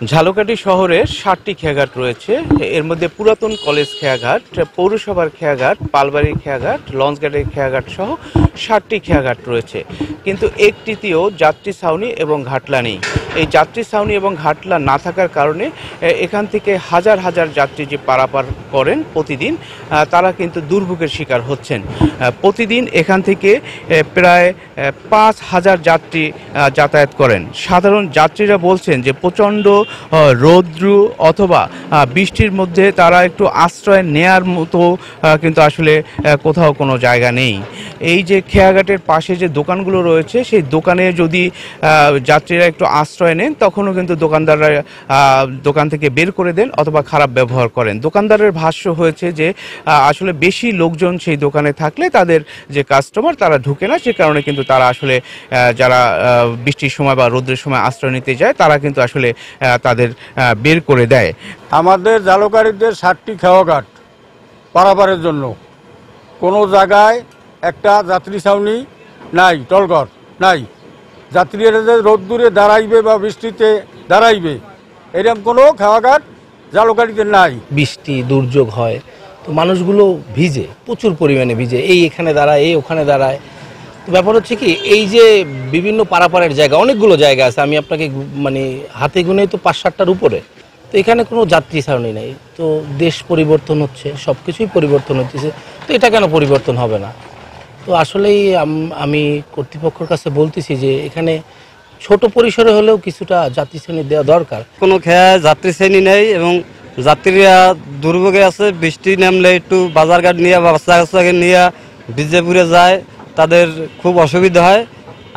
ঝালকাঠি শহরে ৭টি খেয়াঘাট রয়েছে। এর মধ্যে পুরাতন কলেজ খেয়াঘাট, পৌরসভার খেয়াঘাট, পালবাড়ির খেয়াঘাট, লঞ্চঘাটের খেয়াঘাট সহ ৭টি খেয়াঘাট রয়েছে। কিন্তু একটিতেও যাত্রী ছাউনি এবং ঘাটলা নেই। এই যাত্রী ছাউনি এবং ঘাটলা না থাকার কারণে এখান থেকে হাজার হাজার যাত্রী যে পারাপার করেন প্রতিদিন, তারা কিন্তু দুর্ভোগের শিকার হচ্ছেন। প্রতিদিন এখান থেকে প্রায় ৫,০০০ যাত্রী যাতায়াত করেন। সাধারণ যাত্রীরা বলছেন যে প্রচণ্ড রৌদ্র অথবা বৃষ্টির মধ্যে তারা একটু আশ্রয় নেয়ার মতো কিন্তু আসলে কোথাও কোনো জায়গা নেই। এই যে খেয়াঘাটের পাশে যে দোকানগুলো রয়েছে, সেই দোকানে যদি যাত্রীরা একটু আশ্রয় নেন, তখনও কিন্তু দোকানদাররা দোকান থেকে বের করে দেন অথবা খারাপ ব্যবহার করেন। দোকানদারের ভাষ্য হয়েছে যে আসলে বেশি লোকজন সেই দোকানে থাকলে তাদের যে কাস্টমার তারা ঢুকে না, সে কারণে কিন্তু তারা আসলে যারা বৃষ্টির সময় বা রোদ্রের সময় আশ্রয় নিতে যায়, তারা কিন্তু আসলে তাদের বের করে দেয়। আমাদের ঝালকাঠিদের ৭টি খেয়াঘাট পারাপারের জন্য কোনো জায়গায় একটা যাত্রী ছাউনি নাই, টলঘর নাই। যাত্রীরা যে রোদ্দুরে দাঁড়াইবে বা বৃষ্টিতে দাঁড়াইবে, এরকম কোনো খেয়াঘাট ঝালকাঠিতে নাই। বৃষ্টি দুর্যোগ হয় তো মানুষগুলো ভিজে, প্রচুর পরিমাণে ভিজে, এই এখানে দাঁড়ায়, এই ওখানে দাঁড়ায়। তো ব্যাপার হচ্ছে কি, এই যে বিভিন্ন পারাপারের জায়গা, অনেকগুলো জায়গা আছে, আমি আপনাকে মানে হাতে গুনে তো ৫-৭টার উপরে। তো এখানে কোনো যাত্রী ছাউনি নেই। তো দেশ পরিবর্তন হচ্ছে, সব কিছুই পরিবর্তন হচ্ছে, তো এটা কেন পরিবর্তন হবে না? তো আসলেই আমি কর্তৃপক্ষের কাছে বলতেছি যে এখানে ছোট পরিসরে হলেও কিছুটা যাত্রী শ্রেণী দেওয়া দরকার। কোনো খেয়ায় যাত্রী শ্রেণী নেই এবং যাত্রীরা দুর্ভোগে আছে। বৃষ্টি নামলে একটু বাজারঘাট নিয়ে বা বাচ্চা কাচ্চাকে নিয়ে ভিজে পুড়ে যায়, তাদের খুব অসুবিধা হয়।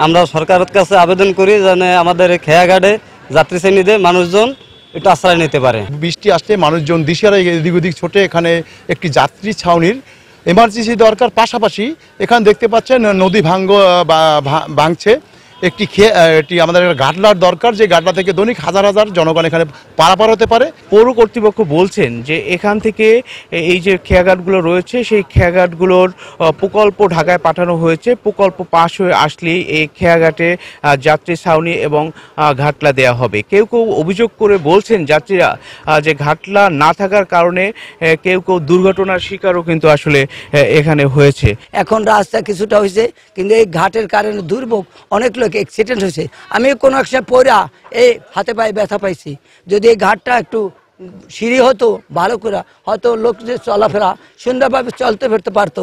আমরা সরকারের কাছে আবেদন করি যেন আমাদের খেয়াঘাটে যাত্রী শ্রেণীতে মানুষজন একটু আশ্রয় নিতে পারে। বৃষ্টি আসলে মানুষজন দিশেরা এদিক ওদিক ছোটে, এখানে একটি যাত্রী ছাউনির এমার্জেন্সি দরকার। পাশাপাশি এখানে দেখতে পাচ্ছেন নদী ভাঙছে, একটি আমাদের ঘাটলার দরকার, যে ঘাটলা থেকে দৈনিক হাজার হাজার জনগণ এখানে পারাপার হতে পারে। পৌর কর্তৃপক্ষ বলছেন যে এখান থেকে এই যে খেয়াঘাটগুলো রয়েছে, সেই খেয়াঘাটগুলোর প্রকল্প ঢাকায় পাঠানো হয়েছে। প্রকল্প পাশ হয়ে আসলেই এই খেয়াঘাটে যাত্রী ছাউনি এবং ঘাটলা দেয়া হবে। কেউ কেউ অভিযোগ করে বলছেন যাত্রীরা যে ঘাটলা না থাকার কারণে কেউ কেউ দুর্ঘটনার শিকারও কিন্তু আসলে এখানে হয়েছে। এখন রাস্তা কিছুটা হয়েছে, কিন্তু এই ঘাটের কারণে দুর্ভোগ, অনেক লোক অ্যাক্সিডেন্ট হয়েছে। আমি কোনো একটা পড়া এই হাতে পায়ে ব্যথা পাইছি। যদি এই ঘাটটা একটু সিঁড়ি হতো ভালো করে, হয়তো লোক যে চলাফেরা সুন্দরভাবে চলতে ফিরতে পারতো।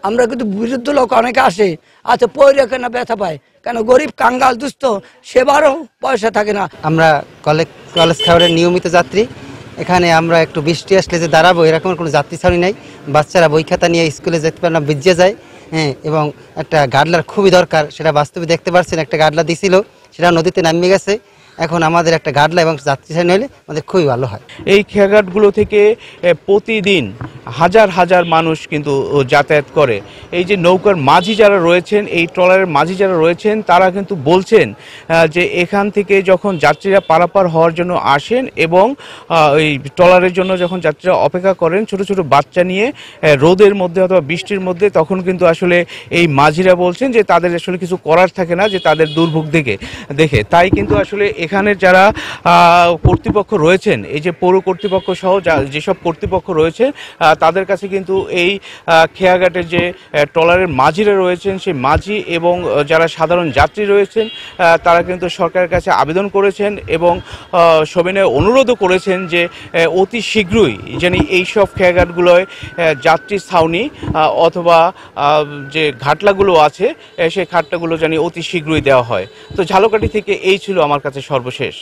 আমরা কিন্তু বিরুদ্ধ লোক অনেকে আসে, আচ্ছা পড়ে কেন ব্যথা পায়, কেন গরিব কাঙ্গাল দুস্থ, সেবারও পয়সা থাকে না। আমরা কলেজ খাবারের নিয়মিত যাত্রী। এখানে আমরা একটু বৃষ্টি আসলে যে দাঁড়াবো, এরকম কোনো যাত্রী ছাউনি নাই। বাচ্চারা বই খাতা নিয়ে স্কুলে যেতে পারে না, ভিজে যায়। হ্যাঁ, এবং একটা গাডলার খুবই দরকার, সেটা বাস্তবে দেখতে পাচ্ছেন। একটা গাডলা দিছিল, সেটা নদীতে নামিয়ে গেছে। এখন আমাদের একটা গাডলা এবং যাত্রী ছাউনি হলে আমাদের খুবই ভালো হয়। এই খেয়াঘাটগুলো থেকে প্রতিদিন হাজার হাজার মানুষ কিন্তু যাতায়াত করে। এই যে নৌকার মাঝি যারা রয়েছেন, এই ট্রলারের মাঝি যারা রয়েছেন, তারা কিন্তু বলছেন যে এখান থেকে যখন যাত্রীরা পারাপার হওয়ার জন্য আসেন এবং এই ট্রলারের জন্য যখন যাত্রীরা অপেক্ষা করেন ছোট ছোট বাচ্চা নিয়ে রোদের মধ্যে অথবা বৃষ্টির মধ্যে, তখন কিন্তু আসলে এই মাঝিরা বলছেন যে তাদের আসলে কিছু করার থাকে না, যে তাদের দুর্ভোগ দেখে তাই কিন্তু আসলে এখানের যারা কর্তৃপক্ষ রয়েছেন, এই যে পৌর কর্তৃপক্ষ সহ যেসব কর্তৃপক্ষ রয়েছে, তাদের কাছে কিন্তু এই খেয়াঘাটের যে ট্রলারের মাঝিরা রয়েছেন, সেই মাঝি এবং যারা সাধারণ যাত্রী রয়েছেন, তারা কিন্তু সরকারের কাছে আবেদন করেছেন এবং সবিনয়ে অনুরোধও করেছেন যে অতি শীঘ্রই যেন এইসব খেয়াঘাটগুলোয় যাত্রী ছাউনি অথবা যে ঘাটলাগুলো আছে, সেই ঘাটলাগুলো যেন অতি শীঘ্রই দেওয়া হয়। তো ঝালকাঠি থেকে এই ছিল আমার কাছে সর্বশেষ।